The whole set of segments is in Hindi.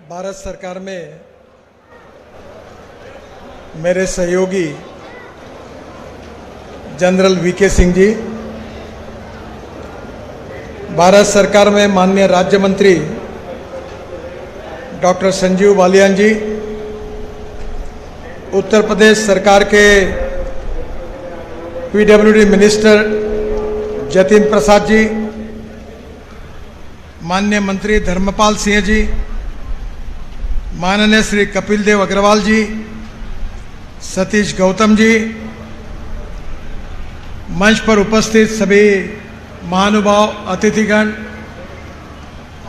भारत सरकार में मेरे सहयोगी जनरल वीके सिंह जी, भारत सरकार में माननीय राज्य मंत्री डॉक्टर संजीव बालियान जी, उत्तर प्रदेश सरकार के पीडब्ल्यूडी मिनिस्टर जतिन प्रसाद जी, माननीय मंत्री धर्मपाल सिंह जी, माननीय श्री कपिल देव अग्रवाल जी, सतीश गौतम जी, मंच पर उपस्थित सभी महानुभाव, अतिथिगण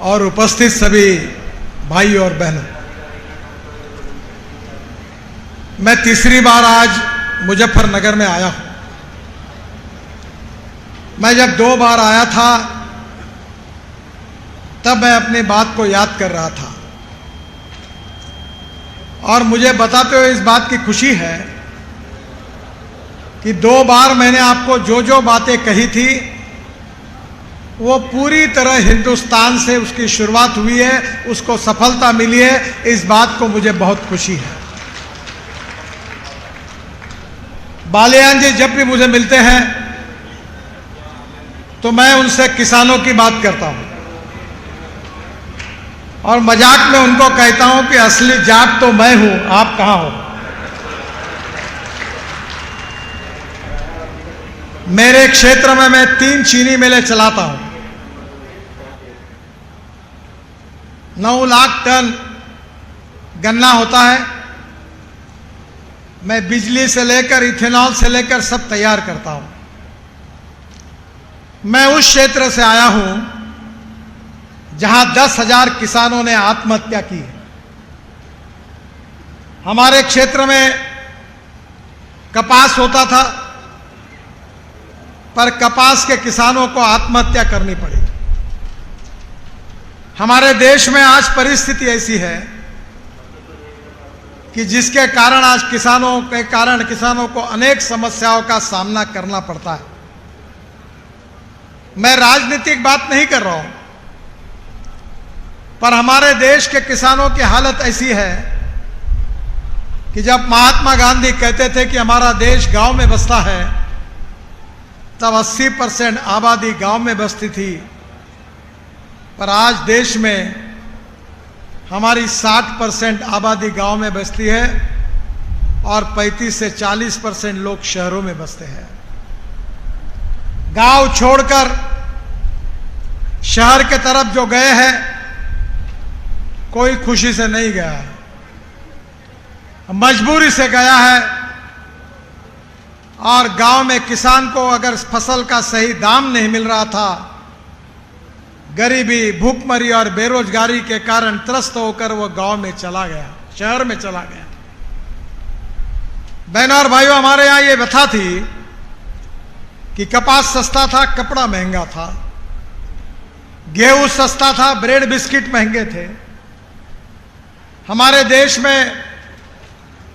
और उपस्थित सभी भाई और बहनों, मैं तीसरी बार आज मुजफ्फरनगर में आया हूं। मैं जब 2 बार आया था तब मैं अपनी बात को याद कर रहा था और मुझे बताते हुए इस बात की खुशी है कि 2 बार मैंने आपको जो जो बातें कही थी वो पूरी तरह हिंदुस्तान से उसकी शुरुआत हुई है, उसको सफलता मिली है। इस बात को मुझे बहुत खुशी है। बालियान जी जब भी मुझे मिलते हैं तो मैं उनसे किसानों की बात करता हूं और मजाक में उनको कहता हूं कि असली जाट तो मैं हूं, आप कहां हो। मेरे क्षेत्र में मैं 3 चीनी मिलें चलाता हूं। 9 लाख टन गन्ना होता है। मैं बिजली से लेकर इथेनॉल से लेकर सब तैयार करता हूं। मैं उस क्षेत्र से आया हूं जहां 10,000 किसानों ने आत्महत्या की है। हमारे क्षेत्र में कपास होता था पर कपास के किसानों को आत्महत्या करनी पड़ी। हमारे देश में आज परिस्थिति ऐसी है कि जिसके कारण आज किसानों को अनेक समस्याओं का सामना करना पड़ता है। मैं राजनीतिक बात नहीं कर रहा हूं, पर हमारे देश के किसानों की हालत ऐसी है कि जब महात्मा गांधी कहते थे कि हमारा देश गांव में बसता है, तब 80% आबादी गांव में बसती थी, पर आज देश में हमारी 60% आबादी गांव में बसती है और 35 से 40% लोग शहरों में बसते हैं। गांव छोड़कर शहर के तरफ जो गए हैं कोई खुशी से नहीं गया है, मजबूरी से गया है। और गांव में किसान को अगर फसल का सही दाम नहीं मिल रहा था, गरीबी, भूखमरी और बेरोजगारी के कारण त्रस्त होकर वो गांव में चला गया, शहर में चला गया। बहनों और भाइयों, हमारे यहां ये व्यथा थी कि कपास सस्ता था, कपड़ा महंगा था, गेहूं सस्ता था, ब्रेड बिस्किट महंगे थे। हमारे देश में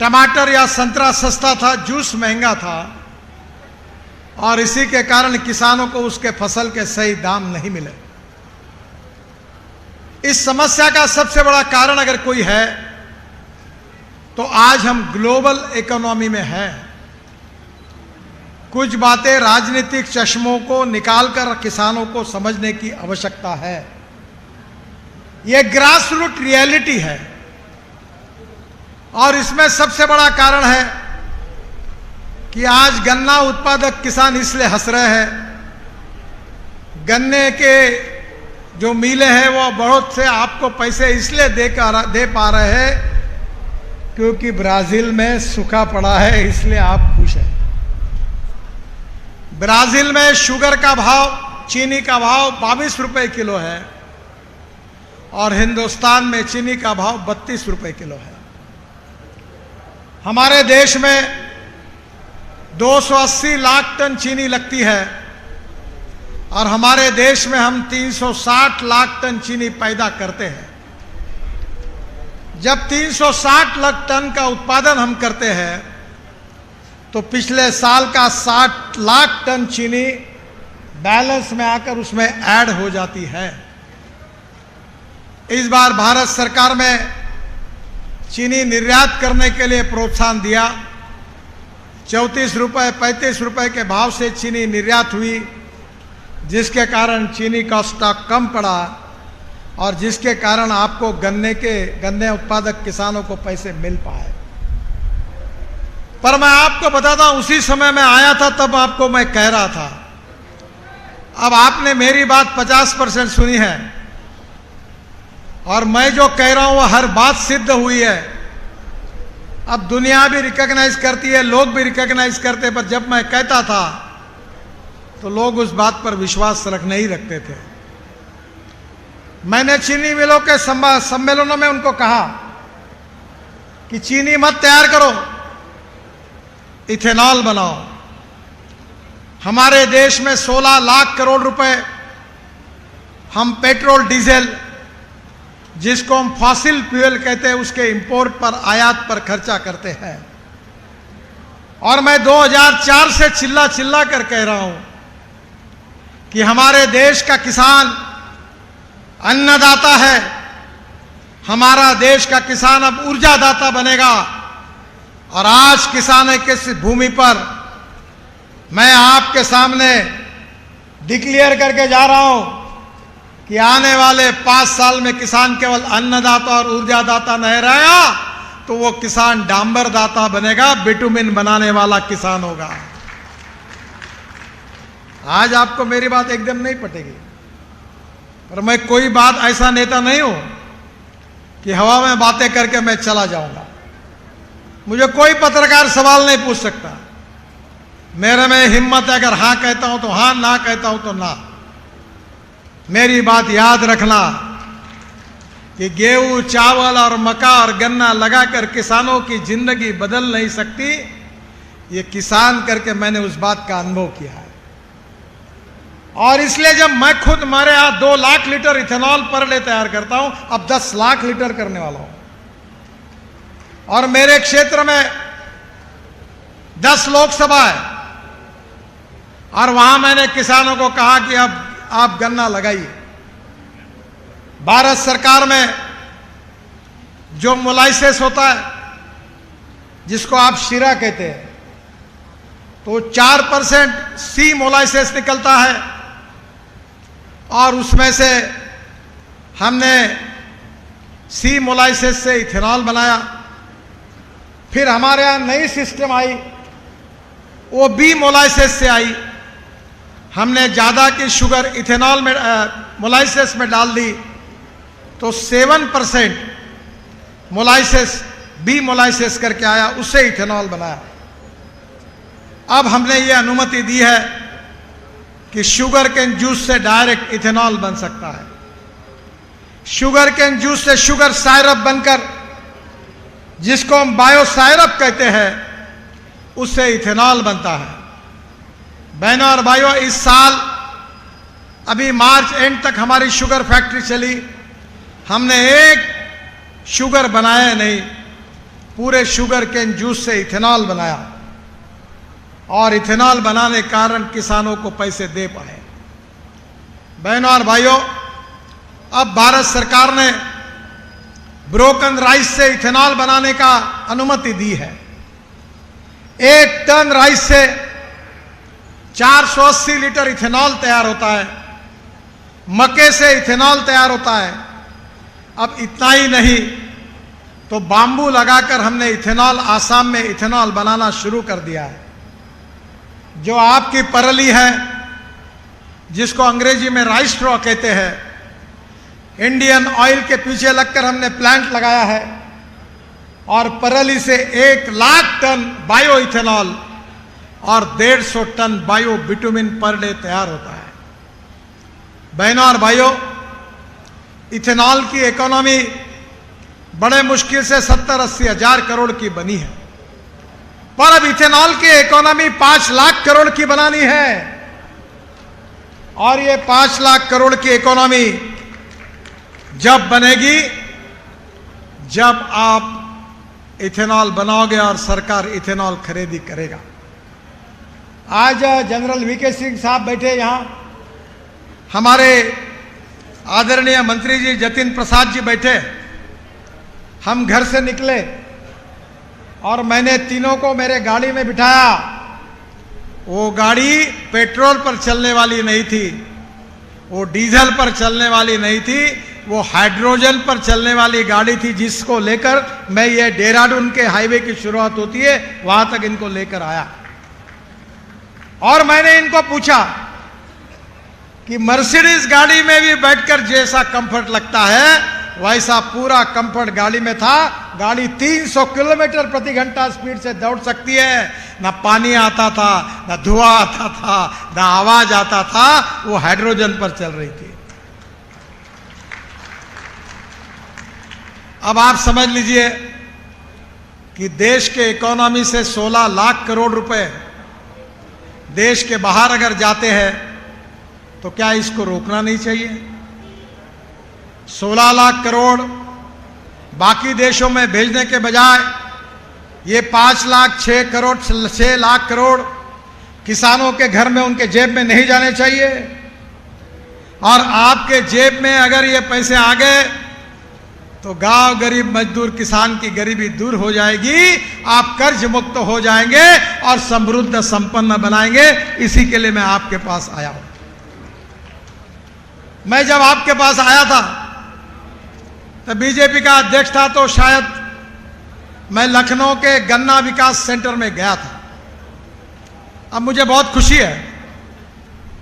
टमाटर या संतरा सस्ता था, जूस महंगा था और इसी के कारण किसानों को उसके फसल के सही दाम नहीं मिले। इस समस्या का सबसे बड़ा कारण अगर कोई है तो आज हम ग्लोबल इकोनॉमी में हैं। कुछ बातें राजनीतिक चश्मों को निकालकर किसानों को समझने की आवश्यकता है। यह ग्रास रूट रियलिटी है और इसमें सबसे बड़ा कारण है कि आज गन्ना उत्पादक किसान इसलिए हंस रहे हैं। गन्ने के जो मिलें हैं वो बहुत से आपको पैसे इसलिए दे पा रहे हैं क्योंकि ब्राजील में सूखा पड़ा है, इसलिए आप खुश हैं। ब्राजील में शुगर का भाव, चीनी का भाव 22 रुपए किलो है और हिंदुस्तान में चीनी का भाव 32 रुपए किलो है। हमारे देश में 280 लाख टन चीनी लगती है और हमारे देश में हम 360 लाख टन चीनी पैदा करते हैं। जब 360 लाख टन का उत्पादन हम करते हैं तो पिछले साल का 60 लाख टन चीनी बैलेंस में आकर उसमें ऐड हो जाती है। इस बार भारत सरकार में चीनी निर्यात करने के लिए प्रोत्साहन दिया। 34 रुपये 35 रुपये के भाव से चीनी निर्यात हुई, जिसके कारण चीनी का स्टॉक कम पड़ा और जिसके कारण आपको गन्ने उत्पादक किसानों को पैसे मिल पाए। पर मैं आपको बताता हूं, उसी समय मैं आया था तब आपको मैं कह रहा था। अब आपने मेरी बात 50% सुनी है और मैं जो कह रहा हूं वो हर बात सिद्ध हुई है। अब दुनिया भी रिकॉग्नाइज करती है, लोग भी रिकॉग्नाइज करते हैं, पर जब मैं कहता था तो लोग उस बात पर विश्वास नहीं रखते थे। मैंने चीनी मिलों के सम्मेलनों में उनको कहा कि चीनी मत तैयार करो, इथेनॉल बनाओ। हमारे देश में 16 लाख करोड़ रुपए हम पेट्रोल डीजल, जिसको हम फॉसिल फ्यूल कहते हैं, उसके इंपोर्ट पर, आयात पर खर्चा करते हैं। और मैं 2004 से चिल्ला चिल्ला कर कह रहा हूं कि हमारे देश का किसान अन्नदाता है। हमारा देश का किसान अब ऊर्जादाता बनेगा। और आज किसानों के इस भूमि पर मैं आपके सामने डिक्लेयर करके जा रहा हूं कि आने वाले 5 साल में किसान केवल अन्नदाता और ऊर्जादाता नहीं रहेगा, तो वो किसान डांबरदाता बनेगा, बिटुमिन बनाने वाला किसान होगा। आज आपको मेरी बात एकदम नहीं पटेगी, पर मैं कोई बात ऐसा नेता नहीं हूं कि हवा में बातें करके मैं चला जाऊंगा। मुझे कोई पत्रकार सवाल नहीं पूछ सकता। मेरे में हिम्मत है, अगर हां कहता हूं तो हां, ना कहता हूं तो ना। मेरी बात याद रखना कि गेहूं, चावल और मक्का और गन्ना लगाकर किसानों की जिंदगी बदल नहीं सकती। ये किसान करके मैंने उस बात का अनुभव किया है। और इसलिए जब मैं खुद मेरे यहां 2 लाख लीटर इथेनॉल पर डे तैयार करता हूं, अब 10 लाख लीटर करने वाला हूं। और मेरे क्षेत्र में 10 लोकसभा है और वहां मैंने किसानों को कहा कि अब आप गन्ना लगाइए। भारत सरकार में जो मोलाइसेस होता है, जिसको आप शीरा कहते हैं, तो 4% सी मोलाइसेस निकलता है और उसमें से हमने सी मोलाइसेस से इथेनॉल बनाया। फिर हमारे यहां नई सिस्टम आई, वो बी मोलाइसेस से आई। हमने ज़्यादा की शुगर इथेनॉल में मोलाइसेस में डाल दी, तो 7% मोलाइसेस बी मोलाइसेस करके आया, उससे इथेनॉल बनाया। अब हमने ये अनुमति दी है कि शुगर केन जूस से डायरेक्ट इथेनॉल बन सकता है। शुगर केन जूस से शुगर साइरप बनकर, जिसको हम बायो साइरप कहते हैं, उससे इथेनॉल बनता है। बहनों और भाइयों, इस साल अभी मार्च एंड तक हमारी शुगर फैक्ट्री चली। हमने एक शुगर बनाया नहीं, पूरे शुगर केन जूस से इथेनॉल बनाया और इथेनॉल बनाने के कारण किसानों को पैसे दे पाए। बहनों और भाइयों, अब भारत सरकार ने ब्रोकन राइस से इथेनॉल बनाने का अनुमति दी है। 1 टन राइस से 480 लीटर इथेनॉल तैयार होता है। मक्के से इथेनॉल तैयार होता है। अब इतना ही नहीं तो बांबू लगाकर हमने इथेनॉल, आसाम में इथेनॉल बनाना शुरू कर दिया है। जो आपकी परली है, जिसको अंग्रेजी में राइस स्ट्रॉ कहते हैं, इंडियन ऑयल के पीछे लगकर हमने प्लांट लगाया है और परली से 1 लाख टन बायो इथेनॉल और 150 ton bio bitumen per day तैयार होता है। बहनों और भाइयों, इथेनॉल की इकोनॉमी बड़े मुश्किल से 70-80 हजार करोड़ की बनी है, पर अब इथेनॉल की इकोनॉमी 5 लाख करोड़ की बनानी है। और ये 5 लाख करोड़ की इकोनॉमी जब बनेगी, जब आप इथेनॉल बनाओगे और सरकार इथेनॉल खरीदी करेगा। आज जनरल वीके सिंह साहब बैठे यहां, हमारे आदरणीय मंत्री जी जतिन प्रसाद जी बैठे, हम घर से निकले और मैंने तीनों को मेरे गाड़ी में बिठाया। वो गाड़ी पेट्रोल पर चलने वाली नहीं थी, वो डीजल पर चलने वाली नहीं थी, वो हाइड्रोजन पर चलने वाली गाड़ी थी, जिसको लेकर मैं ये देहरादून के हाईवे की शुरुआत होती है वहां तक इनको लेकर आया। और मैंने इनको पूछा कि मर्सिडीज गाड़ी में भी बैठकर जैसा कंफर्ट लगता है वैसा पूरा कंफर्ट गाड़ी में था। गाड़ी 300 किलोमीटर प्रति घंटा स्पीड से दौड़ सकती है, ना पानी आता था, ना धुआं आता था, ना आवाज आता था, वो हाइड्रोजन पर चल रही थी। अब आप समझ लीजिए कि देश के इकोनॉमी से 16 लाख करोड़ रुपए देश के बाहर अगर जाते हैं तो क्या इसको रोकना नहीं चाहिए? 16 लाख करोड़ बाकी देशों में भेजने के बजाय ये 5 लाख 6 लाख करोड़ किसानों के घर में उनके जेब में नहीं जाने चाहिए। और आपके जेब में अगर ये पैसे आ गए तो गांव गरीब मजदूर किसान की गरीबी दूर हो जाएगी, आप कर्ज मुक्त हो जाएंगे और समृद्ध संपन्न बनाएंगे। इसी के लिए मैं आपके पास आया हूं। मैं जब आपके पास आया था तो बीजेपी का अध्यक्ष था, तो शायद मैं लखनऊ के गन्ना विकास सेंटर में गया था। अब मुझे बहुत खुशी है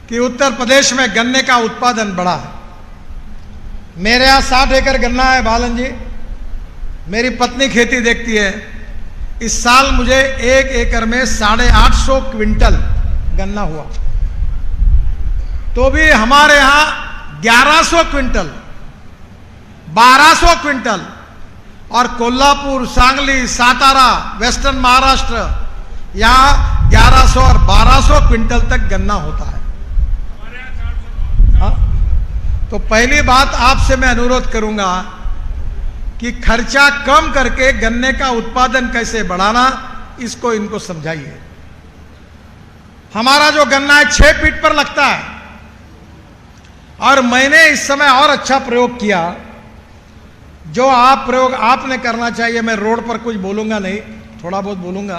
कि उत्तर प्रदेश में गन्ने का उत्पादन बढ़ा है। मेरे यहाँ 60 एकड़ गन्ना है बालन जी, मेरी पत्नी खेती देखती है। इस साल मुझे 1 एकड़ में 850 क्विंटल गन्ना हुआ, तो भी हमारे यहाँ 1100 क्विंटल, 1200 क्विंटल, और कोल्हापुर, सांगली, सातारा, वेस्टर्न महाराष्ट्र, यहाँ 1100 और 1200 क्विंटल तक गन्ना होता है। हाँ? तो पहली बात आपसे मैं अनुरोध करूंगा कि खर्चा कम करके गन्ने का उत्पादन कैसे बढ़ाना, इसको इनको समझाइए। हमारा जो गन्ना है 6 फीट पर लगता है, और मैंने इस समय और अच्छा प्रयोग किया। जो प्रयोग आपने करना चाहिए, मैं रोड पर कुछ बोलूंगा नहीं, थोड़ा बहुत बोलूंगा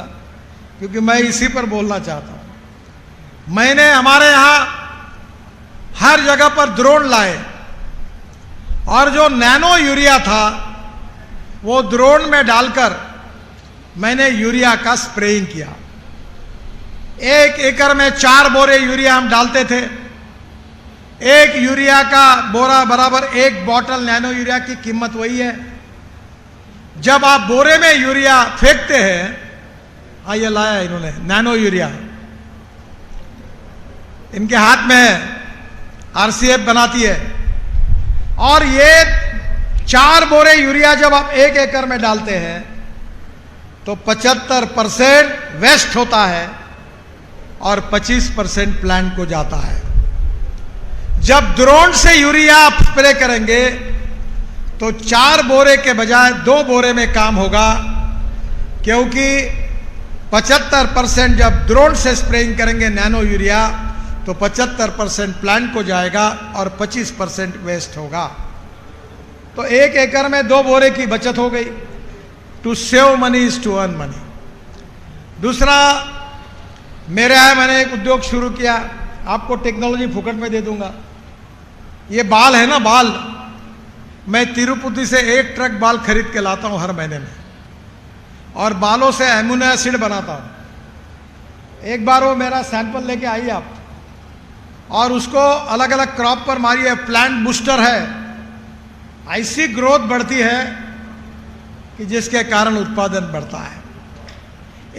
क्योंकि मैं इसी पर बोलना चाहता हूं। मैंने हमारे यहां हर जगह पर ड्रोन लाए, और जो नैनो यूरिया था वो ड्रोन में डालकर मैंने यूरिया का स्प्रेइंग किया। 1 एकड़ में 4 बोरे यूरिया हम डालते थे। 1 यूरिया का बोरा बराबर 1 बॉटल नैनो यूरिया की कीमत वही है। जब आप बोरे में यूरिया फेंकते हैं, ये लाया इन्होंने नैनो यूरिया, इनके हाथ में है, आरसीएफ बनाती है, और ये 4 बोरे यूरिया जब आप 1 एकड़ में डालते हैं तो 75% वेस्ट होता है और 25% प्लांट को जाता है। जब ड्रोन से यूरिया आप स्प्रे करेंगे तो 4 बोरे के बजाय 2 बोरे में काम होगा, क्योंकि 75% जब ड्रोन से स्प्रेइंग करेंगे नैनो यूरिया तो 75% प्लांट को जाएगा और 25% वेस्ट होगा। तो 1 एकड़ में 2 बोरे की बचत हो गई। To save money is to earn money. दूसरा, मेरे यहाँ मैंने एक उद्योग शुरू किया, आपको टेक्नोलॉजी फुकट में दे दूंगा। ये बाल है ना, बाल, मैं तिरुपति से 1 ट्रक बाल खरीद के लाता हूं हर महीने में, और बालों से एमिनो एसिड बनाता हूं। एक बार वो मेरा सैंपल लेके आइए आप, और उसको अलग अलग क्रॉप पर मारिए। प्लांट बूस्टर है, ऐसी ग्रोथ बढ़ती है कि जिसके कारण उत्पादन बढ़ता है।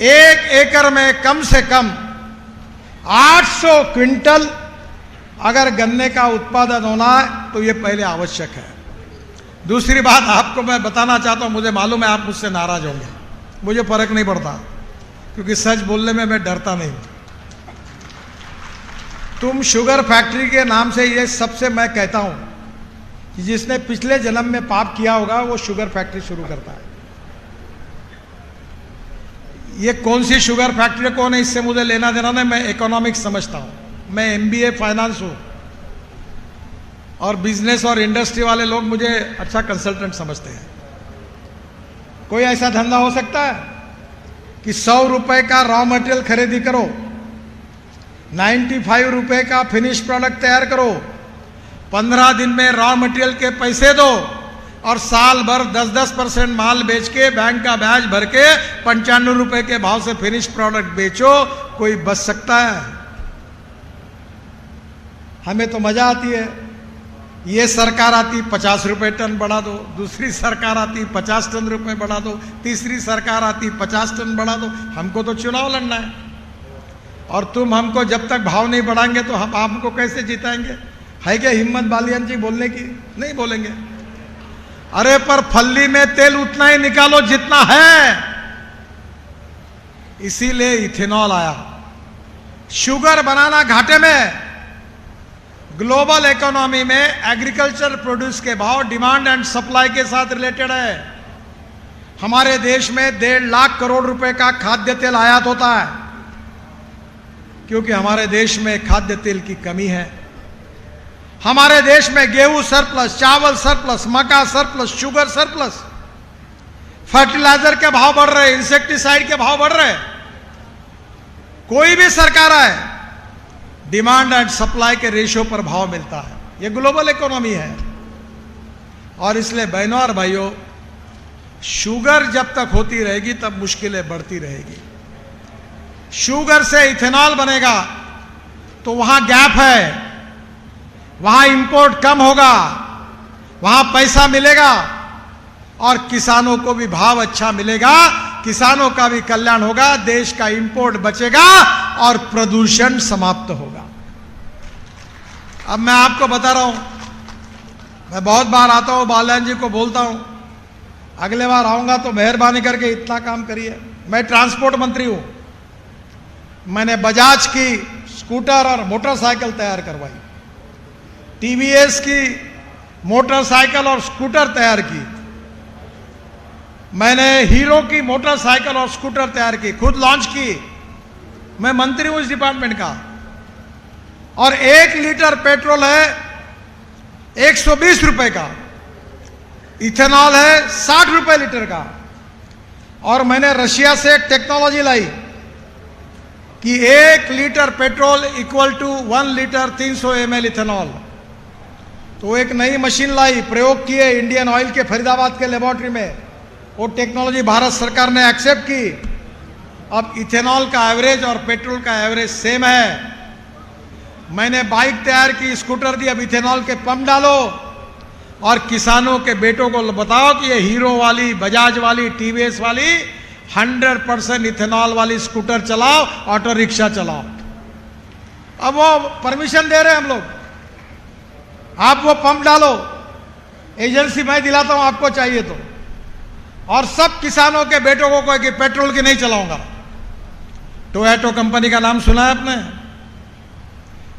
1 एकड़ में कम से कम 800 क्विंटल अगर गन्ने का उत्पादन होना है तो ये पहले आवश्यक है। दूसरी बात आपको मैं बताना चाहता हूं, मुझे मालूम है आप मुझसे नाराज होंगे, मुझे फर्क नहीं पड़ता, क्योंकि सच बोलने में मैं डरता नहीं। तुम शुगर फैक्ट्री के नाम से, ये सबसे मैं कहता हूं कि जिसने पिछले जन्म में पाप किया होगा वो शुगर फैक्ट्री शुरू करता है। ये कौन सी शुगर फैक्ट्री कौन है, इससे मुझे लेना देना नहीं। मैं इकोनॉमिक्स समझता हूं, मैं MBA फाइनेंस हूं। और बिजनेस और इंडस्ट्री वाले लोग मुझे अच्छा कंसल्टेंट समझते हैं। कोई ऐसा धंधा हो सकता है कि 100 रुपए का रॉ मटेरियल खरीदी करो, 95 रुपए का फिनिश प्रोडक्ट तैयार करो, 15 दिन में रॉ मटेरियल के पैसे दो और साल भर 10-10% माल बेच के बैंक का ब्याज भर के 95 रुपए के भाव से फिनिश प्रोडक्ट बेचो? कोई बच सकता है? हमें तो मजा आती है। ये सरकार आती 50 रुपए टन बढ़ा दो, दूसरी सरकार आती 50 टन रुपए बढ़ा दो, तीसरी सरकार आती 50 टन बढ़ा दो। हमको तो चुनाव लड़ना है और तुम हमको जब तक भाव नहीं बढ़ाएंगे तो हम आपको कैसे जिताएंगे? है क्या हिम्मत बालियान जी बोलने की? नहीं बोलेंगे। अरे पर फल्ली में तेल उतना ही निकालो जितना है। इसीलिए इथेनॉल आया। शुगर बनाना घाटे में। ग्लोबल इकोनॉमी में एग्रीकल्चर प्रोड्यूस के भाव डिमांड एंड सप्लाई के साथ रिलेटेड है। हमारे देश में 1.5 लाख करोड़ रुपए का खाद्य तेल आयात होता है क्योंकि हमारे देश में खाद्य तेल की कमी है। हमारे देश में गेहूं सरप्लस, चावल सरप्लस, मक्का सरप्लस, शुगर सरप्लस, फर्टिलाइजर के भाव बढ़ रहे, इंसेक्टिसाइड के भाव बढ़ रहे। कोई भी सरकार आए, डिमांड एंड सप्लाई के रेशियो पर भाव मिलता है। यह ग्लोबल इकोनॉमी है। और इसलिए बहनों और भाइयों, शुगर जब तक होती रहेगी तब मुश्किलें बढ़ती रहेगी। शुगर से इथेनॉल बनेगा तो वहां गैप है, वहां इंपोर्ट कम होगा, वहां पैसा मिलेगा और किसानों को भी भाव अच्छा मिलेगा, किसानों का भी कल्याण होगा, देश का इंपोर्ट बचेगा और प्रदूषण समाप्त होगा। अब मैं आपको बता रहा हूं, मैं बहुत बार आता हूं, बाल्यान जी को बोलता हूं, अगले बार आऊंगा तो मेहरबानी करके इतना काम करिए। मैं ट्रांसपोर्ट मंत्री हूं। मैंने बजाज की स्कूटर और मोटरसाइकिल तैयार करवाई, टीवीएस की मोटरसाइकिल और स्कूटर तैयार की, मैंने हीरो की मोटरसाइकिल और स्कूटर तैयार की, खुद लॉन्च की। मैं मंत्री हूं इस डिपार्टमेंट का। और 1 लीटर पेट्रोल है 120 रुपए का, इथेनॉल है 60 रुपए लीटर का। और मैंने रशिया से एक टेक्नोलॉजी लाई कि 1 litre petrol equal to 1 litre 300 ml ethanol. तो एक नई मशीन लाई, प्रयोग किए इंडियन ऑयल के फरीदाबाद के लेबोरेटरी में। वो टेक्नोलॉजी भारत सरकार ने एक्सेप्ट की। अब इथेनॉल का एवरेज और पेट्रोल का एवरेज सेम है। मैंने बाइक तैयार की, स्कूटर दी, अब इथेनॉल के पंप डालो और किसानों के बेटों को बताओ कि ये हीरो वाली, बजाज वाली, टीवीएस वाली 100% इथेनॉल वाली स्कूटर चलाओ, ऑटो रिक्शा चलाओ। अब वो परमिशन दे रहे हैं हम लोग, आप वो पंप डालो, एजेंसी मैं दिलाता हूं आपको चाहिए तो। और सब किसानों के बेटों को कहे कि पेट्रोल की नहीं चलाऊंगा। टोयोटो कंपनी का नाम सुना है आपने?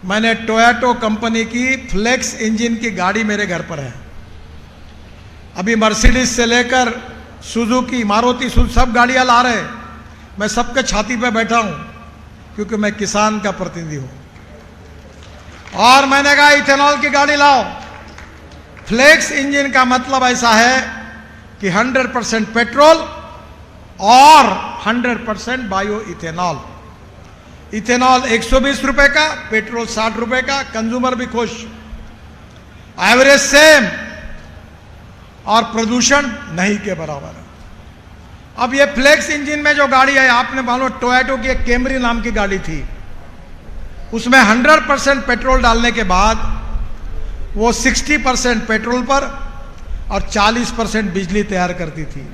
मैंने टोयोटो कंपनी की फ्लेक्स इंजन की गाड़ी मेरे घर पर है। अभी मर्सिडीज से लेकर सुजुकी, मारुति सुजुकी सब गाड़ियां ला रहे। मैं सबके छाती पे बैठा हूं क्योंकि मैं किसान का प्रतिनिधि हूं। और मैंने कहा इथेनॉल की गाड़ी लाओ। फ्लेक्स इंजन का मतलब ऐसा है कि 100% पेट्रोल और 100% बायो इथेनॉल। इथेनॉल 120 रुपए का, पेट्रोल 60 रुपए का, कंज्यूमर भी खुश, एवरेज सेम और प्रदूषण नहीं के बराबर है। अब ये फ्लेक्स इंजन में जो गाड़ी है, आपने मान लो टोयोटो की एक कैमरी नाम की गाड़ी थी, उसमें 100% पेट्रोल डालने के बाद वो 60% पेट्रोल पर और 40% बिजली तैयार करती थी।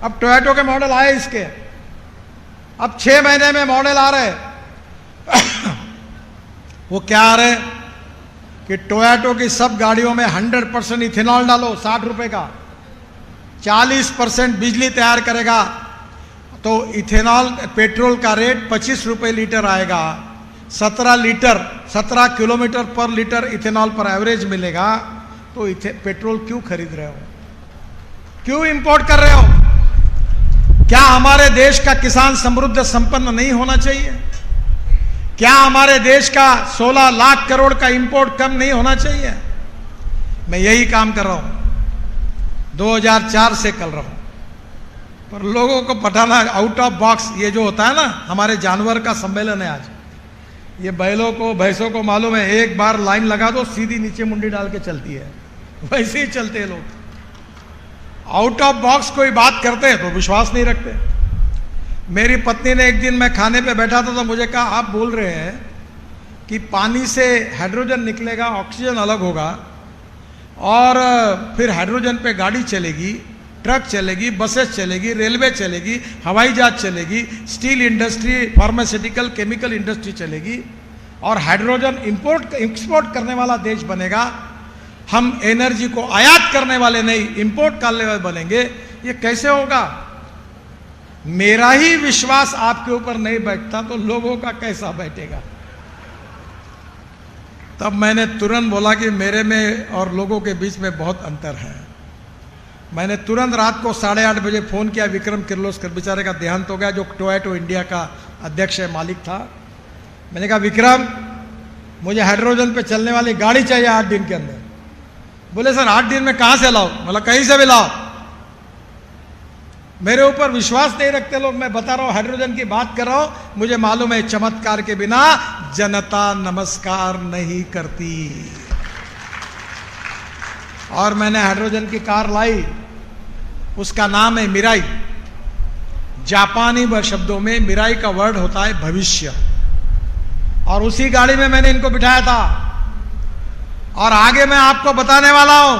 अब टोयोटो के मॉडल आए इसके, अब 6 महीने में मॉडल आ रहे वो क्या आ रहे कि टोयोटो की सब गाड़ियों में 100% इथेनॉल डालो 60 रुपए का, 40% बिजली तैयार करेगा तो इथेनॉल पेट्रोल का रेट 25 रुपए लीटर आएगा। 17 किलोमीटर पर लीटर इथेनॉल पर एवरेज मिलेगा। तो पेट्रोल क्यों खरीद रहे हो, क्यों इंपोर्ट कर रहे हो? क्या हमारे देश का किसान समृद्ध संपन्न नहीं होना चाहिए? क्या हमारे देश का 16 लाख करोड़ का इंपोर्ट कम नहीं होना चाहिए? मैं यही काम कर रहा हूं, 2004 से कर रहा हूं। पर लोगों को पटाना आउट ऑफ बॉक्स, ये जो होता है ना, हमारे जानवर का सम्मेलन है आज। ये बैलों को भैंसों को मालूम है, एक बार लाइन लगा दो सीधी नीचे मुंडी डाल के चलती है, वैसे ही चलते हैं लोग। आउट ऑफ बॉक्स कोई बात करते हैं तो विश्वास नहीं रखते। मेरी पत्नी ने एक दिन, मैं खाने पे बैठा था तो मुझे कहा, आप बोल रहे हैं कि पानी से हाइड्रोजन निकलेगा, ऑक्सीजन अलग होगा, और फिर हाइड्रोजन पे गाड़ी चलेगी, ट्रक चलेगी, बसेस चलेगी, रेलवे चलेगी, हवाई जहाज चलेगी, steel industry, pharmaceutical, chemical industry चलेगी, और हाइड्रोजन इंपोर्ट एक्सपोर्ट करने वाला देश बनेगा। हम एनर्जी को आयात करने वाले नहीं, इंपोर्ट करने वाले बनेंगे। ये कैसे होगा? मेरा ही विश्वास आपके ऊपर नहीं बैठता तो लोगों का कैसा बैठेगा? तब मैंने तुरंत बोला कि मेरे में और लोगों के बीच में बहुत अंतर है। मैंने तुरंत रात को 8:30 बजे फोन किया विक्रम किर्लोस्कर, बेचारे का देहांत हो गया, जो टोयोटा इंडिया का अध्यक्ष है, मालिक था। मैंने कहा, विक्रम, मुझे हाइड्रोजन पे चलने वाली गाड़ी चाहिए 8 दिन के अंदर। बोले, सर 8 दिन में कहां से लाओ? बोला, कहीं से भी लाओ। मेरे ऊपर विश्वास नहीं रखते लोग। मैं बता रहा हूं, हाइड्रोजन की बात कर रहा हूं। मुझे मालूम है चमत्कार के बिना जनता नमस्कार नहीं करती। और मैंने हाइड्रोजन की कार लाई, उसका नाम है मिराई। जापानी शब्दों में मिराई का वर्ड होता है भविष्य। और उसी गाड़ी में मैंने इनको बिठाया था। और आगे मैं आपको बताने वाला हूं,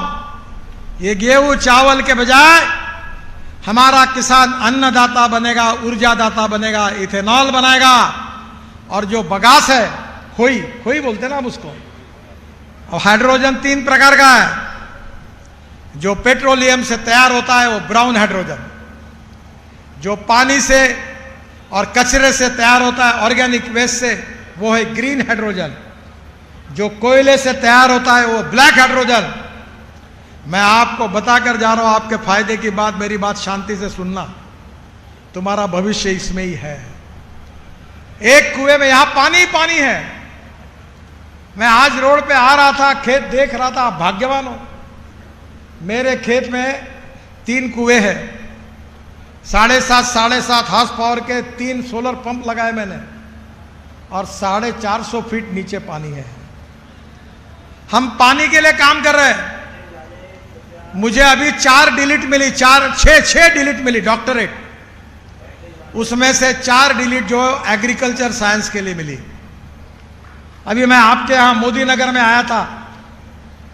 ये गेहूं चावल के बजाय हमारा किसान अन्नदाता बनेगा, ऊर्जादाता बनेगा, इथेनॉल बनाएगा। और जो बगास है, खोई खोई बोलते ना हम उसको। और हाइड्रोजन 3 प्रकार का है। जो पेट्रोलियम से तैयार होता है वो ब्राउन हाइड्रोजन, जो पानी से और कचरे से तैयार होता है ऑर्गेनिक वेस्ट से, वो है ग्रीन हाइड्रोजन, जो कोयले से तैयार होता है वो ब्लैक हाइड्रोजन। मैं आपको बताकर जा रहा हूं, आपके फायदे की बात, मेरी बात शांति से सुनना, तुम्हारा भविष्य इसमें ही है। एक कुएं में यहां पानी ही पानी है। मैं आज रोड पे आ रहा था, खेत देख रहा था, आप भाग्यवान हो। मेरे खेत में 3 कुएं हैं, 7.5 हार्स पावर के 3 सोलर पंप लगाए मैंने, और 450 फीट नीचे पानी है। हम पानी के लिए काम कर रहे हैं। मुझे अभी 4 डिलीट मिली, 6 डिलीट मिली, डॉक्टरेट। उसमें से 4 डिलीट जो एग्रीकल्चर साइंस के लिए मिली। अभी मैं आपके यहाँ मोदी नगर में आया था,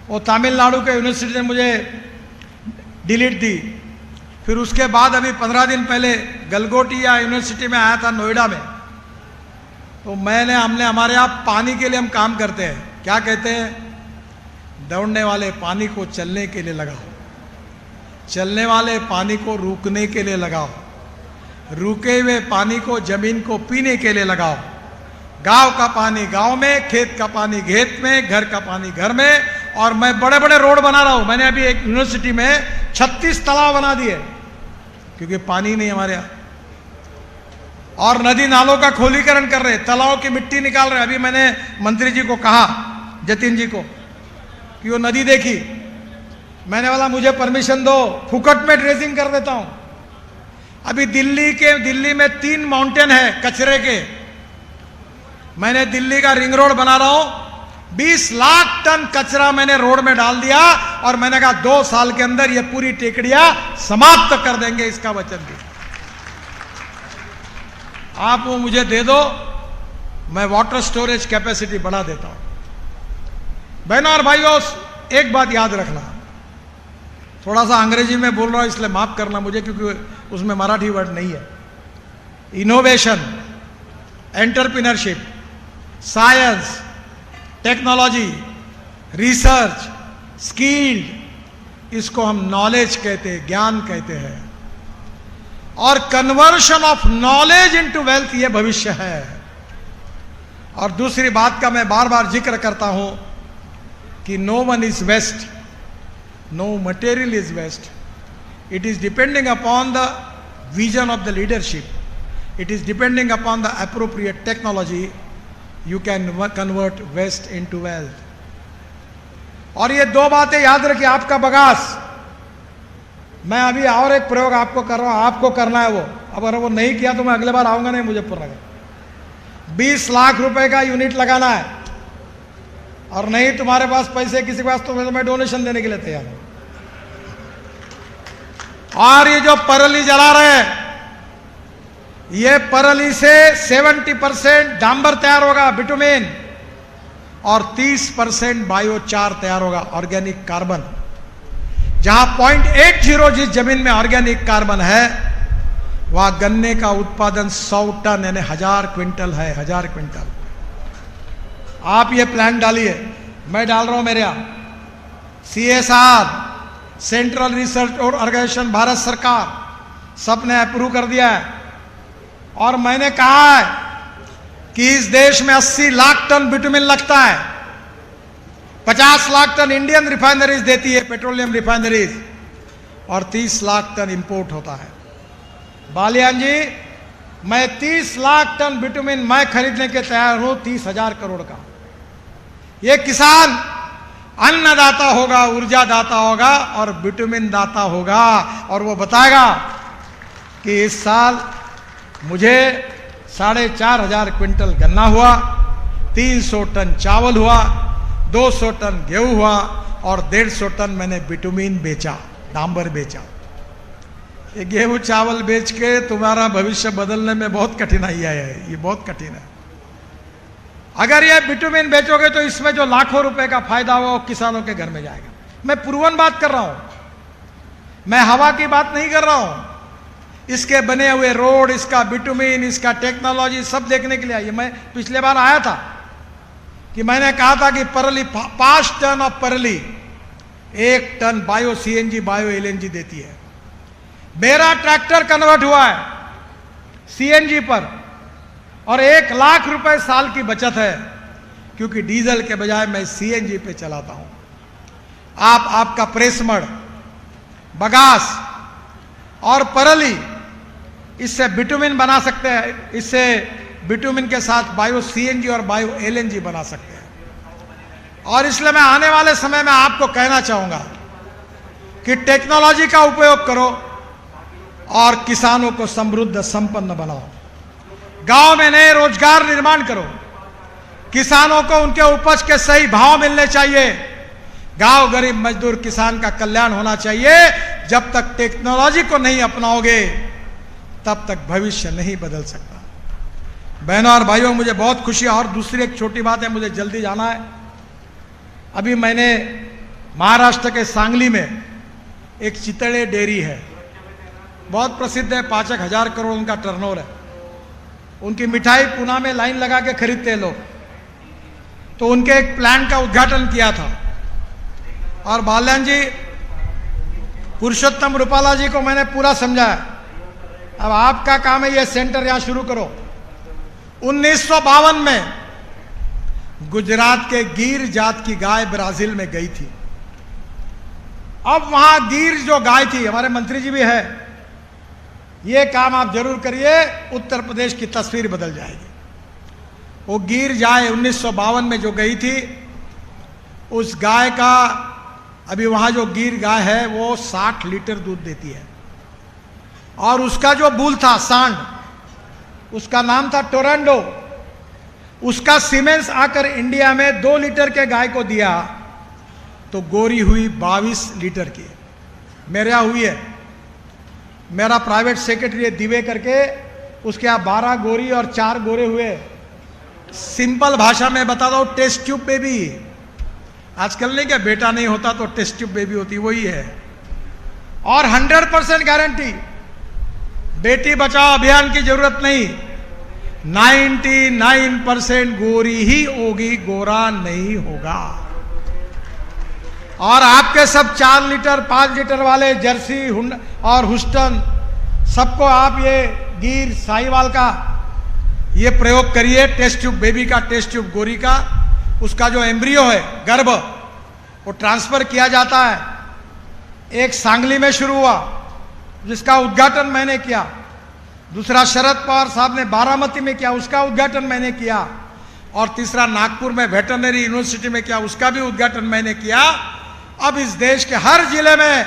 वो तमिलनाडु के यूनिवर्सिटी ने मुझे डिलीट दी। फिर उसके बाद अभी 15 दिन पहले गलगोटिया यूनिवर्सिटी में आया था, नोएडा में। तो हमने हमारे यहाँ पानी के लिए हम काम करते हैं। क्या कहते हैं? दौड़ने वाले पानी को चलने के लिए लगाओ, चलने वाले पानी को रुकने के लिए लगाओ, रुके हुए पानी को जमीन को पीने के लिए लगाओ। गांव का पानी गांव में, खेत का पानी खेत में, घर का पानी घर में। और मैं बड़े बड़े रोड बना रहा हूं। मैंने अभी एक यूनिवर्सिटी में 36 तालाब बना दिए, क्योंकि पानी नहीं हमारे यहां। और नदी नालों का खोलीकरण कर रहे, तालाबों की मिट्टी निकाल रहे। अभी मैंने मंत्री जी को कहा, जतिन जी को, कि वो नदी देखी। मैंने बोला, मुझे परमिशन दो, फुकट में ड्रेसिंग कर देता हूं। अभी दिल्ली में 3 माउंटेन है कचरे के। मैंने दिल्ली का रिंग रोड बना रहा हूं, 20 लाख टन कचरा मैंने रोड में डाल दिया। और मैंने कहा 2 साल के अंदर ये पूरी टेकड़ियां समाप्त कर देंगे, इसका वचन दिया। आप वो मुझे दे दो, मैं वाटर स्टोरेज कैपेसिटी बढ़ा देता हूं। बहनों और भाइयों, एक बात याद रखना, थोड़ा सा अंग्रेजी में बोल रहा हूं इसलिए माफ करना मुझे, क्योंकि उसमें मराठी वर्ड नहीं है। Innovation, entrepreneurship, science, technology, research, skilled, इसको हम नॉलेज कहते हैं, ज्ञान कहते हैं। और conversion of knowledge into wealth, ये भविष्य है। और दूसरी बात का मैं बार बार जिक्र करता हूं कि no one is waste, no material is waste. It is depending upon the vision of the leadership, it is depending upon the appropriate technology, you can convert waste into wealth. और ये दो बातें याद रखिए, आपका बगास, मैं अभी और एक प्रयोग आपको कर रहा हूं, आपको करना है वो, अगर वो नहीं किया तो मैं अगले बार आऊंगा नहीं मुजफ्फरनगर। 20 लाख रुपए का यूनिट लगाना है, और नहीं तुम्हारे पास पैसे किसी के पास तो मैं डोनेशन देने के लिए तैयार हूं। और ये जो परली जला रहे हैं, ये परली से 70% डांबर तैयार होगा, बिटुमेन, और 30% बायोचार तैयार होगा, ऑर्गेनिक कार्बन। जहां 0.80 जिस जमीन में ऑर्गेनिक कार्बन है, वहां गन्ने का उत्पादन 100 टन यानी 1000 क्विंटल है, 1000 क्विंटल। आप ये प्लान डालिए, मैं डाल रहा हूं मेरे यहां। CSR, सेंट्रल रिसर्च और ऑर्गेनाइजेशन, भारत सरकार, सबने अप्रूव कर दिया है। और मैंने कहा है कि इस देश में 80 लाख टन बिटुमिन लगता है, 50 लाख टन इंडियन रिफाइनरीज देती है, पेट्रोलियम रिफाइनरीज, और 30 लाख टन इंपोर्ट होता है। बालियान जी, मैं 30 लाख टन बिटुमिन मैं खरीदने के तैयार हूं, 30,000 करोड़ का। ये किसान अन्नदाता होगा, ऊर्जा दाता होगा, और बिटुमिन दाता होगा, और वो बताएगा कि इस साल मुझे 4,500 क्विंटल गन्ना हुआ, 300 टन चावल हुआ, 200 टन गेहूं हुआ, और 150 टन मैंने बिटुमिन बेचा, डांबर बेचा। ये गेहूं चावल बेच के तुम्हारा भविष्य बदलने में बहुत कठिनाई है, ये बहुत कठिन है। अगर ये बिटुमिन बेचोगे तो इसमें जो लाखों रुपए का फायदा होगा वो किसानों के घर में जाएगा। मैं प्रूवन बात कर रहा हूं, मैं हवा की बात नहीं कर रहा हूं। इसके बने हुए रोड, इसका बिटुमिन, इसका टेक्नोलॉजी सब देखने के लिए आइए। मैं पिछले बार आया था कि मैंने कहा था कि परली 5 टन ऑफ परली 1 ton bio CNG, bio LNG देती है। मेरा ट्रैक्टर कन्वर्ट हुआ है CNG पर, और 1 लाख रुपए साल की बचत है, क्योंकि डीजल के बजाय मैं CNG पे चलाता हूं। आपका प्रेसमड़, बगास और परली, इससे बिटुमिन बना सकते हैं, इससे बिटुमिन के साथ बायो CNG और बायो LNG बना सकते हैं। और इसलिए मैं आने वाले समय में आपको कहना चाहूंगा कि टेक्नोलॉजी का उपयोग करो और किसानों को समृद्ध संपन्न बनाओ। गांव में नए रोजगार निर्माण करो, किसानों को उनके उपज के सही भाव मिलने चाहिए। गांव गरीब मजदूर किसान का कल्याण होना चाहिए। जब तक टेक्नोलॉजी को नहीं अपनाओगे तब तक भविष्य नहीं बदल सकता। बहनों और भाइयों, मुझे बहुत खुशी है। और दूसरी एक छोटी बात है, मुझे जल्दी जाना है। अभी मैंने महाराष्ट्र के सांगली में एक चितड़े डेयरी है, बहुत प्रसिद्ध है, 5,000 करोड़ उनका टर्नओवर है। उनकी मिठाई पुणे में लाइन लगा के खरीदते हैं लोग। तो उनके एक प्लांट का उद्घाटन किया था, और बाल्यान जी, पुरुषोत्तम रूपाला जी को मैंने पूरा समझाया। अब आपका काम है ये सेंटर यहां शुरू करो। 1952 में गुजरात के गिर जात की गाय ब्राजील में गई थी। अब वहां गिर जो गाय थी, हमारे मंत्री जी भी है, ये काम आप जरूर करिए, उत्तर प्रदेश की तस्वीर बदल जाएगी। वो गिर गाय 1952 में जो गई थी, उस गाय का, अभी वहां जो गिर गाय है वो 60 लीटर दूध देती है। और उसका जो बुल था, सांड, उसका नाम था टोरंडो। उसका सीमेंस आकर इंडिया में 2 लीटर के गाय को दिया तो गोरी हुई 22 लीटर की। मेरे यहाँ हुई है, मेरा प्राइवेट सेक्रेटरी दिवे करके, उसके यहाँ 12 गोरी और 4 गोरे हुए। सिंपल भाषा में बता दो, टेस्ट ट्यूब बेबी। आजकल नहीं क्या, बेटा नहीं होता तो टेस्ट ट्यूब बेबी होती, वही है। और 100% गारंटी, बेटी बचाओ अभियान की जरूरत नहीं, 99% गोरी ही होगी, गोरा नहीं होगा। और आपके सब 4 लीटर 5 लीटर वाले जर्सी और हुस्टन, सबको आप ये गिर साहिवाल का ये प्रयोग करिए। टेस्ट ट्यूब बेबी का, टेस्ट ट्यूब गोरी का, उसका जो एम्ब्रियो है, गर्भ, वो ट्रांसफर किया जाता है। एक सांगली में शुरू हुआ, जिसका उद्घाटन मैंने किया। दूसरा शरद पवार साहब ने बारामती में किया, उसका उद्घाटन मैंने किया। और तीसरा नागपुर में वेटरनरी यूनिवर्सिटी में किया, उसका भी उद्घाटन मैंने किया। अब इस देश के हर जिले में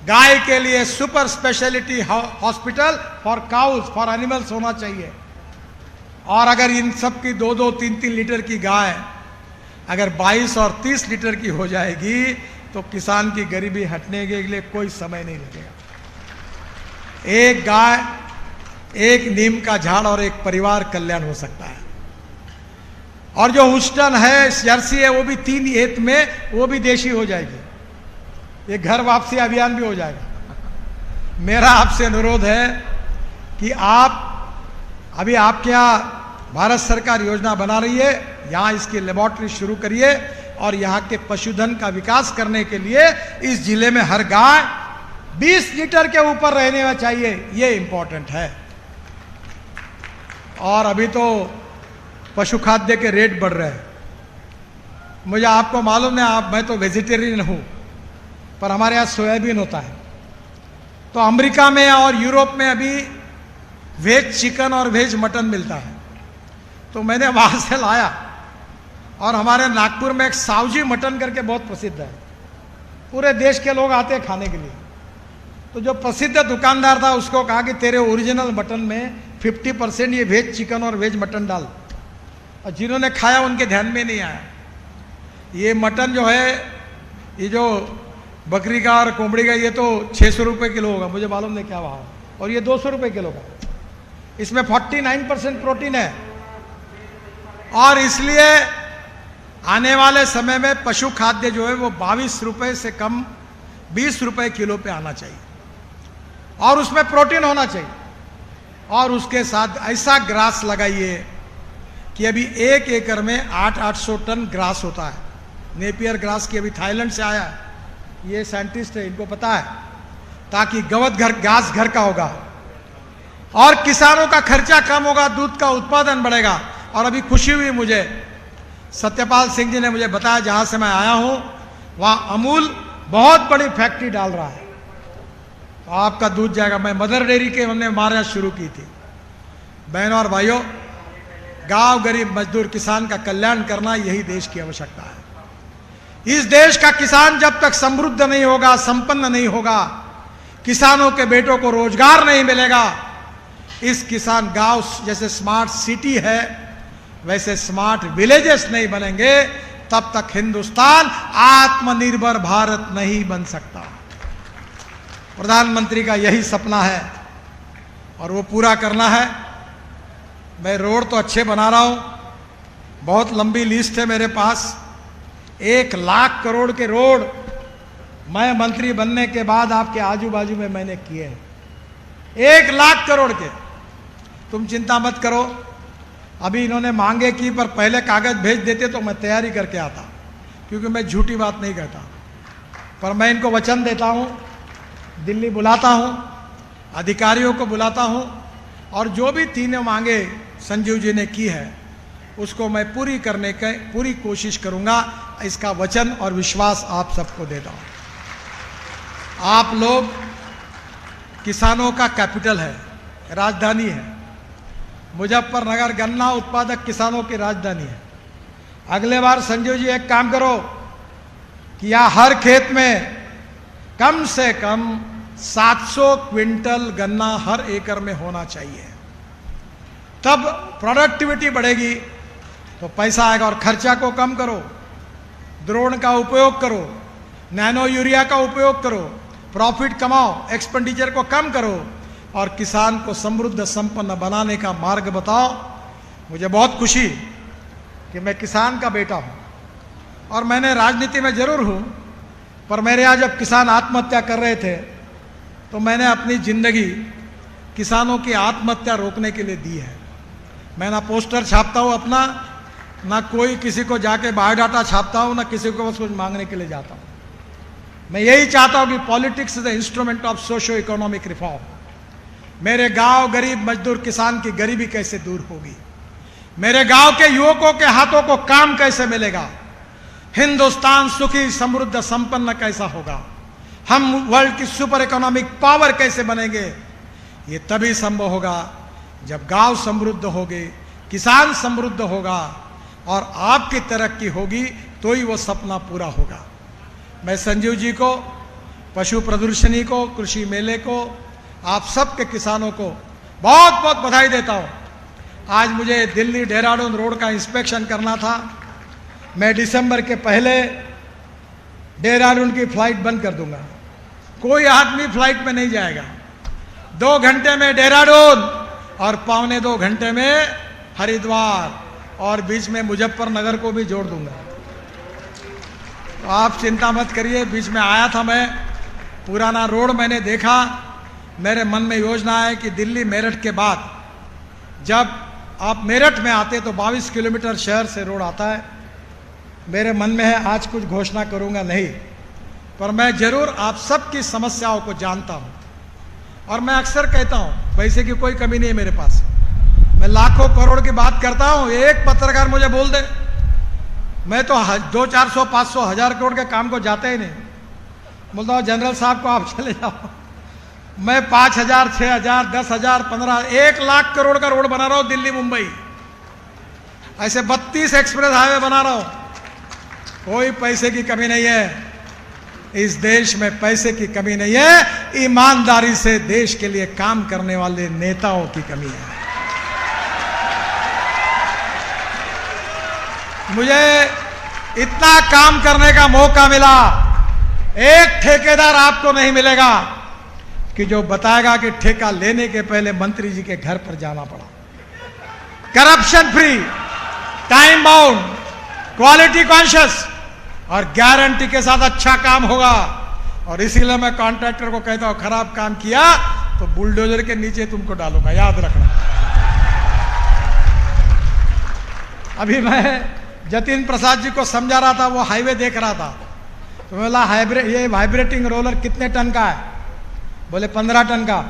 गाय के लिए super speciality hospital for cows, for animals होना चाहिए। और अगर इन सब की 2-2, 3-3 लीटर की गाय अगर 22 और 30 लीटर की हो जाएगी तो किसान की गरीबी हटने के लिए कोई समय नहीं लगेगा। एक गाय, एक नीम का झाड़ और एक परिवार कल्याण हो सकता है। और जो हुस्टन है, जर्सी है, वो भी 3 एत में वो भी देशी हो जाएगी। ये घर वापसी अभियान भी हो जाएगा। मेरा आपसे अनुरोध है कि आप अभी आपके यहाँ भारत सरकार योजना बना रही है, यहाँ इसकी लेबोरेटरी शुरू करिए और यहाँ के पशुधन का विकास करने के लिए इस जिले में हर गाय 20 लीटर के ऊपर रहने में चाहिए, ये इंपॉर्टेंट है। और अभी तो पशु खाद्य के रेट बढ़ रहे हैं। मुझे आपको मालूम है, मैं तो वेजिटेरियन हूँ, पर हमारे यहाँ सोयाबीन होता है। तो अमेरिका में और यूरोप में अभी वेज चिकन और वेज मटन मिलता है, तो मैंने वहाँ से लाया। और हमारे नागपुर में एक सावजी मटन करके बहुत प्रसिद्ध है, पूरे देश के लोग आते हैं खाने के लिए। तो जो प्रसिद्ध दुकानदार था उसको कहा कि तेरे ओरिजिनल मटन में 50% ये वेज चिकन और वेज मटन डाल। और जिन्होंने खाया उनके ध्यान में नहीं आया। ये मटन जो है, ये जो बकरी का और कोंबड़ी का, ये तो 600 रुपये किलो होगा, मुझे मालूम नहीं क्या भाव, और ये 200 रुपये किलो का। इसमें 49% प्रोटीन है। और इसलिए आने वाले समय में पशु खाद्य जो है वो 22 रुपये से कम 20 रुपये किलो पे आना चाहिए, और उसमें प्रोटीन होना चाहिए। और उसके साथ ऐसा ग्रास लगाइए कि अभी 1 एकड़ में 800 टन ग्रास होता है। नेपियर ग्रास की अभी थाईलैंड से आया है, ये साइंटिस्ट है, इनको पता है, ताकि गवत घास घर का होगा और किसानों का खर्चा कम होगा, दूध का उत्पादन बढ़ेगा। और अभी खुशी हुई मुझे, सत्यपाल सिंह जी ने मुझे बताया, जहां से मैं आया हूं वहां अमूल बहुत बड़ी फैक्ट्री डाल रहा है, तो आपका दूध जाएगा। मैं मदर डेयरी के हमने हमारे यहाँ शुरू की थी। बहनों और भाइयों, गांव गरीब मजदूर किसान का कल्याण करना यही देश की आवश्यकता है। इस देश का किसान जब तक समृद्ध नहीं होगा, संपन्न नहीं होगा, किसानों के बेटों को रोजगार नहीं मिलेगा, इस किसान गांव जैसे स्मार्ट सिटी है वैसे स्मार्ट विलेजेस नहीं बनेंगे, तब तक हिंदुस्तान आत्मनिर्भर भारत नहीं बन सकता। प्रधानमंत्री का यही सपना है और वो पूरा करना है। मैं रोड तो अच्छे बना रहा हूं, बहुत लंबी लिस्ट है मेरे पास। 1 लाख करोड़ के रोड मैं मंत्री बनने के बाद आपके आजू बाजू में मैंने किए हैं, 1 लाख करोड़ के। तुम चिंता मत करो, अभी इन्होंने मांगे की, पर पहले कागज भेज देते तो मैं तैयारी करके आता, क्योंकि मैं झूठी बात नहीं कहता। पर मैं इनको वचन देता हूं, दिल्ली बुलाता हूं, अधिकारियों को बुलाता हूं, और जो भी 3 मांगे संजीव जी ने की है उसको मैं पूरी करने की पूरी कोशिश करूंगा। इसका वचन और विश्वास आप सबको देता हूं। आप लोग किसानों का कैपिटल है, राजधानी है। मुजफ्फरनगर गन्ना उत्पादक किसानों की राजधानी है। अगले बार संजीव जी एक काम करो कि यहाँ हर खेत में कम से कम 700 क्विंटल गन्ना हर एकड़ में होना चाहिए, तब प्रोडक्टिविटी बढ़ेगी, तो पैसा आएगा। और खर्चा को कम करो, ड्रोन का उपयोग करो, नैनो यूरिया का उपयोग करो, प्रॉफिट कमाओ, एक्सपेंडिचर को कम करो और किसान को समृद्ध संपन्न बनाने का मार्ग बताओ। मुझे बहुत खुशी कि मैं किसान का बेटा हूं, और मैंने राजनीति में जरूर हूं, पर मेरे यहाँ जब किसान आत्महत्या कर रहे थे तो मैंने अपनी जिंदगी किसानों की आत्महत्या रोकने के लिए दी है। मैं ना पोस्टर छापता हूँ अपना, ना कोई किसी को जाके बायोडाटा छापता हूँ, ना किसी को बस कुछ मांगने के लिए जाता हूँ। मैं यही चाहता हूँ कि politics is the instrument of socio economic reform. मेरे गांव गरीब मजदूर किसान की गरीबी कैसे दूर होगी, मेरे गांव के युवकों के हाथों को काम कैसे मिलेगा, हिंदुस्तान सुखी समृद्ध संपन्न कैसा होगा, हम वर्ल्ड की सुपर इकोनॉमिक पावर कैसे बनेंगे, ये तभी संभव होगा जब गांव समृद्ध होंगे, किसान समृद्ध होगा और आपकी तरक्की होगी तो ही वो सपना पूरा होगा। मैं संजीव जी को, पशु प्रदर्शनी को, कृषि मेले को, आप सब के किसानों को बहुत बहुत बधाई देता हूँ। आज मुझे दिल्ली देहरादून रोड का इंस्पेक्शन करना था। मैं दिसंबर के पहले देहरादून की फ्लाइट बंद कर दूंगा। कोई आदमी फ्लाइट में नहीं जाएगा। 2 घंटे में देहरादून और 1.25 घंटे में हरिद्वार और बीच में मुजफ्फरनगर को भी जोड़ दूंगा। तो आप चिंता मत करिए। बीच में आया था मैं, पुराना रोड मैंने देखा। मेरे मन में योजना है कि दिल्ली मेरठ के बाद जब आप मेरठ में आते तो 22 किलोमीटर शहर से रोड आता है। मेरे मन में है, आज कुछ घोषणा करूंगा नहीं, पर मैं जरूर आप सबकी समस्याओं को जानता हूं। और मैं अक्सर कहता हूं, पैसे की कोई कमी नहीं है मेरे पास। मैं लाखों करोड़ की बात करता हूं। एक पत्रकार मुझे बोल दे, मैं तो 200, 400, 500, 1000 करोड़ के काम को जाता ही नहीं। बोलता हूं जनरल साहब को आप चले जाओ। मैं 5000, 6000, 10,000, 15, 1 लाख करोड़ का रोड बना रहा हूं दिल्ली मुंबई। ऐसे 32 एक्सप्रेस हाईवे बना रहा हूं। कोई पैसे की कमी नहीं है। इस देश में पैसे की कमी नहीं है, ईमानदारी से देश के लिए काम करने वाले नेताओं की कमी है। मुझे इतना काम करने का मौका मिला। एक ठेकेदार आपको नहीं मिलेगा कि जो बताएगा कि ठेका लेने के पहले मंत्री जी के घर पर जाना पड़ा। Corruption free, time bound, quality conscious और गारंटी के साथ अच्छा काम होगा। और इसीलिए मैं कॉन्ट्रैक्टर को कहता हूं, खराब काम किया तो बुलडोजर के नीचे तुमको डालूंगा, याद रखना। अभी मैं जतिन प्रसाद जी को समझा रहा था, वो हाईवे देख रहा था। तो मैं बोला ये वाइब्रेटिंग रोलर कितने टन का है? बोले 15 टन का।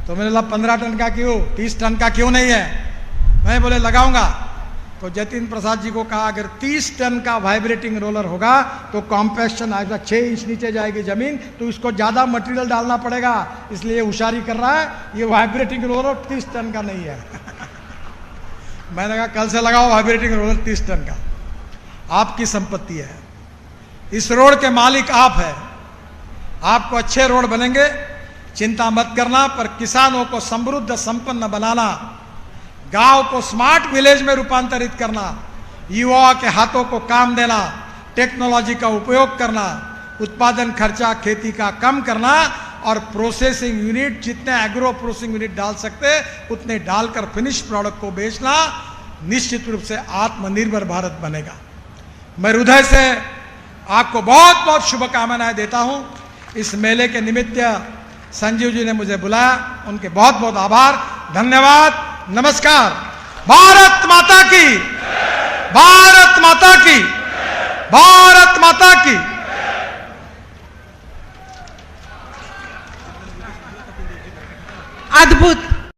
तो मैंने बोला 15 टन का क्यों, 30 टन का क्यों नहीं है? मैं बोले लगाऊंगा। तो जतिन प्रसाद जी को कहा, अगर 30 टन का वाइब्रेटिंग रोलर होगा तो कॉम्पैक्शन आएगा, 6 इंच नीचे जाएगी जमीन, तो इसको ज्यादा मटेरियल डालना पड़ेगा। इसलिए होशियारी कर रहा है। ये वाइब्रेटिंग रोलर 30 टन का नहीं है। मैंने कहा कल से लगाओ वाइब्रेटिंग रोलर 30 टन का। आपकी संपत्ति है, इस रोड के मालिक आप है। आपको अच्छे रोड बनेंगे, चिंता मत करना। पर किसानों को समृद्ध संपन्न बनाना, गांव को स्मार्ट विलेज में रूपांतरित करना, युवाओं के हाथों को काम देना, टेक्नोलॉजी का उपयोग करना, उत्पादन खर्चा खेती का कम करना और प्रोसेसिंग यूनिट, जितने एग्रो प्रोसेसिंग यूनिट डाल सकते उतने डालकर फिनिश प्रोडक्ट को बेचना, निश्चित रूप से आत्मनिर्भर भारत बनेगा। मैं हृदय से आपको बहुत बहुत शुभकामनाएं देता हूं। इस मेले के निमित्त संजीव जी ने मुझे बुलाया, उनके बहुत बहुत आभार, धन्यवाद, नमस्कार। भारत माता की, भारत माता की, भारत माता की। अद्भुत।